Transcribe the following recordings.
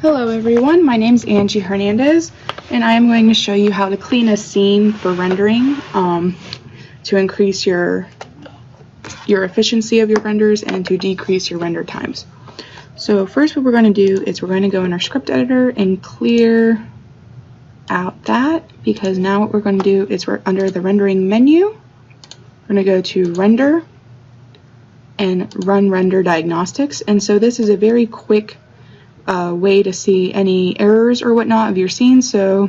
Hello everyone, my name's Angie Hernandez and I am going to show you how to clean a scene for rendering to increase your efficiency of your renders and to decrease your render times. So first what we're going to do is we're going to go in our script editor and clear out that, because now what we're going to do is we're under the rendering menu, we're going to go to render and run render diagnostics. And so this is a very quick way to see any errors or whatnot of your scene. So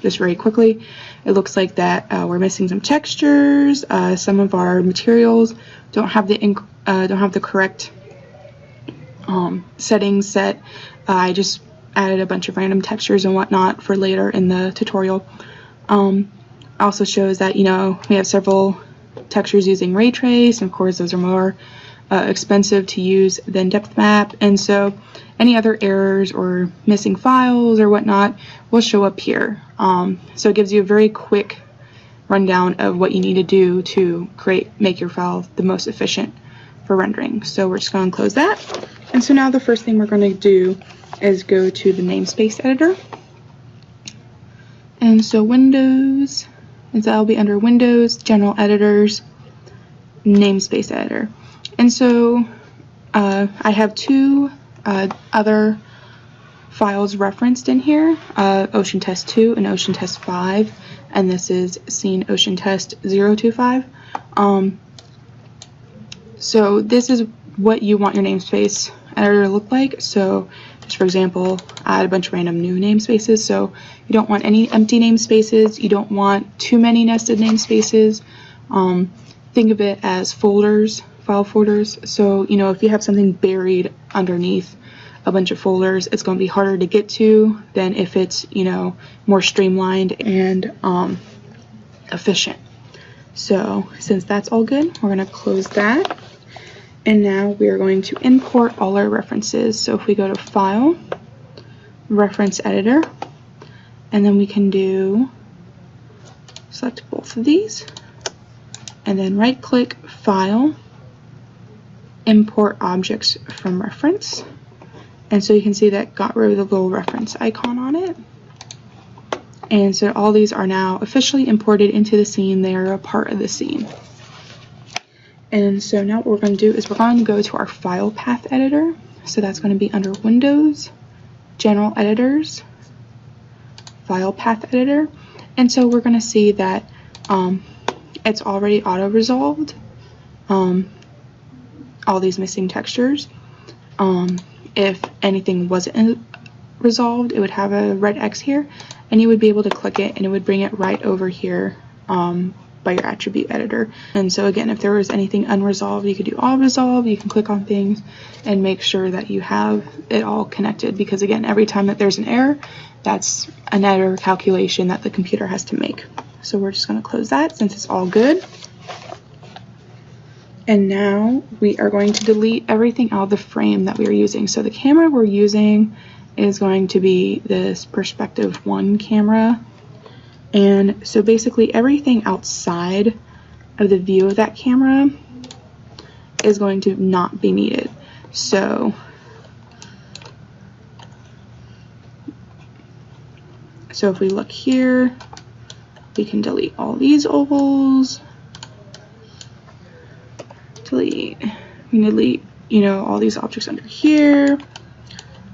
just very quickly, it looks like that we're missing some textures. Some of our materials don't have the correct settings set. I just added a bunch of random textures and whatnot for later in the tutorial. Also shows that we have several textures using ray trace, and of course those are more expensive to use than depth map, and so any other errors or missing files or whatnot will show up here. So it gives you a very quick rundown of what you need to do to make your file the most efficient for rendering. So we're just going to close that. And so now the first thing we're going to do is go to the namespace editor. And so Windows, and so that'll be under Windows, General Editors, Namespace Editor. And so I have two other files referenced in here, Ocean Test 2 and Ocean Test 5, and this is Scene Ocean Test 025. So this is what you want your namespace editor to look like. So just for example, I add a bunch of random new namespaces. So you don't want any empty namespaces, you don't want too many nested namespaces. Think of it as folders, file folders. So if you have something buried underneath a bunch of folders, it's going to be harder to get to than if it's more streamlined and efficient. So since that's all good, we're going to close that, and now we are going to import all our references. So if we go to File, Reference Editor, and then we can select both of these, and then right click File, Import Objects from Reference. And so you can see that got rid of the little reference icon on it. And so all these are now officially imported into the scene. They are a part of the scene. And so now what we're going to do is we're going to go to our file path editor. So that's going to be under Windows, General Editors, File Path Editor. And so we're going to see that it's already auto-resolved all these missing textures. If anything wasn't resolved, it would have a red X here, and you would be able to click it and it would bring it right over here by your attribute editor. And so again, if there was anything unresolved, you could do all resolve. You can click on things and make sure that you have it all connected, because again, every time that there's an error, that's an error calculation that the computer has to make. So we're just going to close that since it's all good. And now we are going to delete everything out of the frame that we are using. So the camera we're using is going to be this Perspective 1 camera. And so basically everything outside of the view of that camera is going to not be needed. So if we look here, we can delete all these ovals. We can delete, all these objects under here.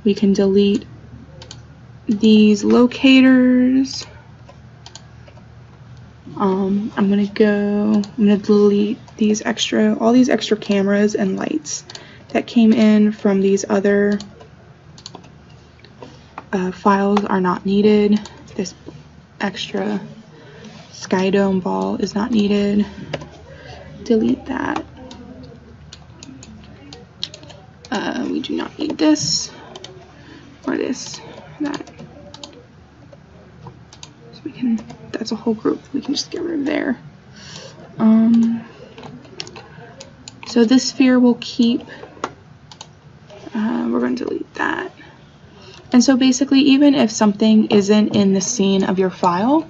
We can delete these locators. I'm gonna delete all these extra cameras and lights that came in from these other files are not needed. This extra sky dome ball is not needed. Delete that. We do not need this or this, that. So that's a whole group. We can just get rid of there. So this sphere will keep. We're going to delete that. And so basically, even if something isn't in the scene of your file,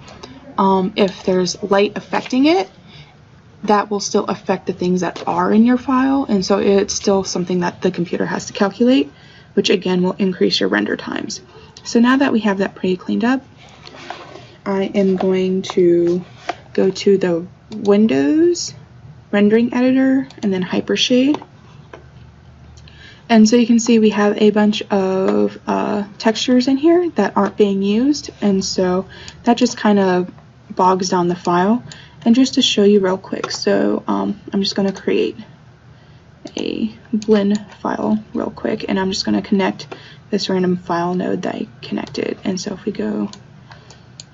if there's light affecting it, that will still affect the things that are in your file, and so it's still something that the computer has to calculate. which again will increase your render times. So now that we have that pretty cleaned up, I am going to go to the Windows rendering editor and then Hypershade. And so you can see we have a bunch of textures in here that aren't being used, and so that just kind of bogs down the file. And just to show you real quick, so I'm just going to create a blend file real quick, and I'm just going to connect this random file node that I connected. And so if we go,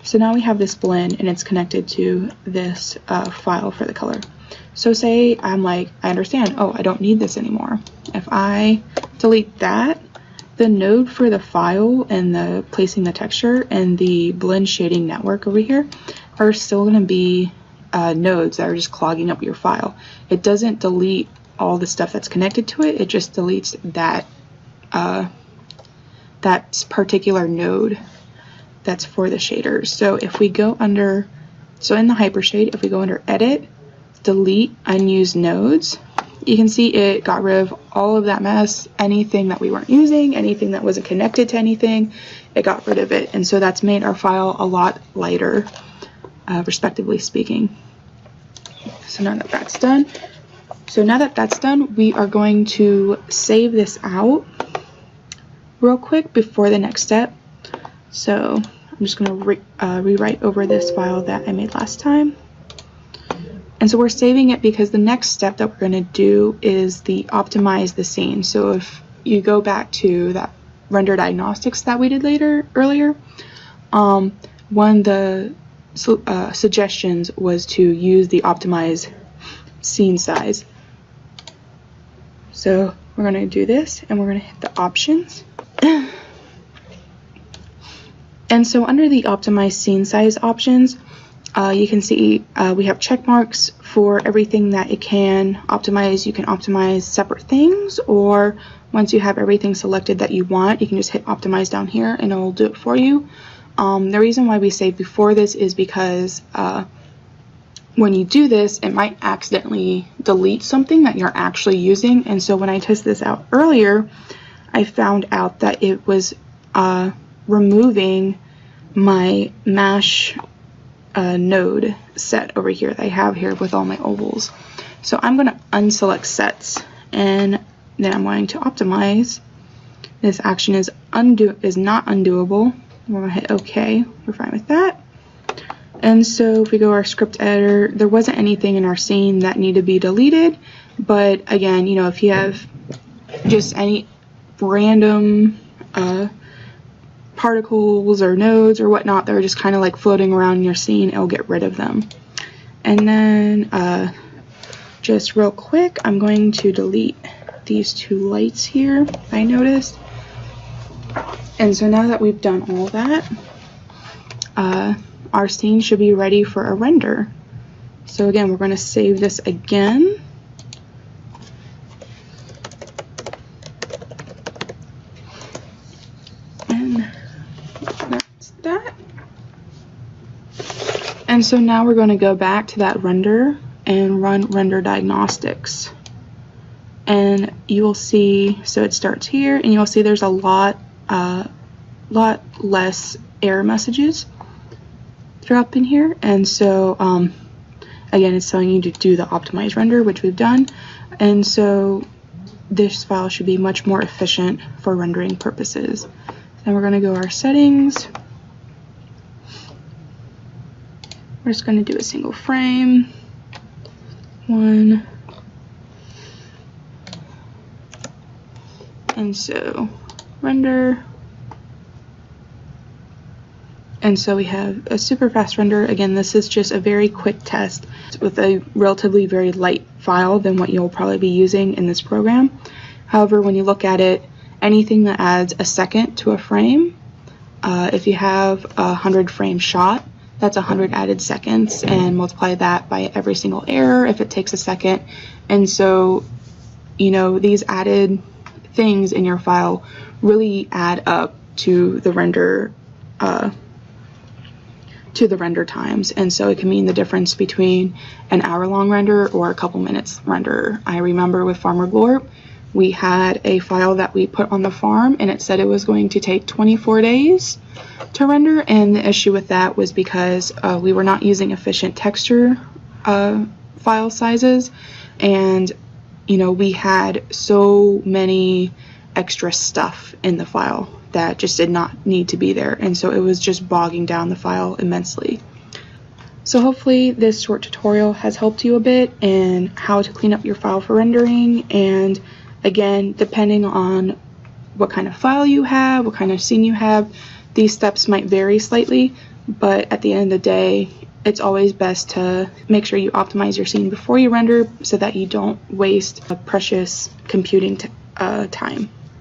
so now we have this blend and it's connected to this file for the color. So say I'm like, I understand, oh, I don't need this anymore. If I delete that, the node for the file and the placing the texture and the blend shading network over here are still going to be nodes that are just clogging up your file. It doesn't delete all the stuff that's connected to it, it just deletes that that particular node that's for the shaders. So if we go under, so in the Hypershade, if we go under Edit, Delete Unused Nodes, you can see it got rid of all of that mess, anything that we weren't using, anything that wasn't connected to anything, it got rid of it. And so that's made our file a lot lighter, respectively speaking. So now that that's done, we are going to save this out real quick before the next step. So I'm just going to rewrite over this file that I made last time. And so we're saving it because the next step that we're going to do is the optimize the scene. So if you go back to that render diagnostics that we did earlier, one of the suggestions was to use the optimize scene size. So we're going to do this and we're going to hit the options. And so under the optimize scene size options, you can see we have check marks for everything that it can optimize. You can optimize separate things, or once you have everything selected that you want, you can just hit optimize down here and it will do it for you. The reason why we saved before this is because when you do this, it might accidentally delete something that you're actually using. And so when I tested this out earlier, I found out that it was removing my mesh node set over here that I have here with all my ovals. So I'm going to unselect sets and then I'm going to optimize. This action is not undoable. We're going to hit OK. We're fine with that. And so if we go to our script editor, there wasn't anything in our scene that needed to be deleted. But again, you know, if you have just any random particles or nodes or whatnot that are just kind of like floating around in your scene, it'll get rid of them. And then just real quick, I'm going to delete these two lights here I noticed. And so now that we've done all that, our scene should be ready for a render. So again, we're going to save this again. And that's that. And so now we're going to go back to that render and run render diagnostics. And you will see, so it starts here, and you'll see there's a lot less error messages up in here. And so again, it's telling you to do the optimize render, which we've done. And so this file should be much more efficient for rendering purposes. Then we're going to go our settings. We're just going to do a single frame. One. And so render. And so we have a super fast render. Again, this is just a very quick test with a relatively very light file than what you'll probably be using in this program. However, when you look at it, anything that adds a second to a frame, if you have a 100 frame shot, that's 100 added seconds, and multiply that by every single error if it takes a second. And so, you know, these added things in your file really add up to the render times, and so it can mean the difference between an hour-long render or a couple minutes render. I remember with Farmer Glorp, We had a file that we put on the farm and it said it was going to take 24 days to render, and the issue with that was because we were not using efficient texture file sizes, and we had so many extra stuff in the file that just did not need to be there, and so it was just bogging down the file immensely. So hopefully this short tutorial has helped you a bit in how to clean up your file for rendering. And again, depending on what kind of file you have, what kind of scene you have, these steps might vary slightly, but at the end of the day, it's always best to make sure you optimize your scene before you render so that you don't waste precious computing time.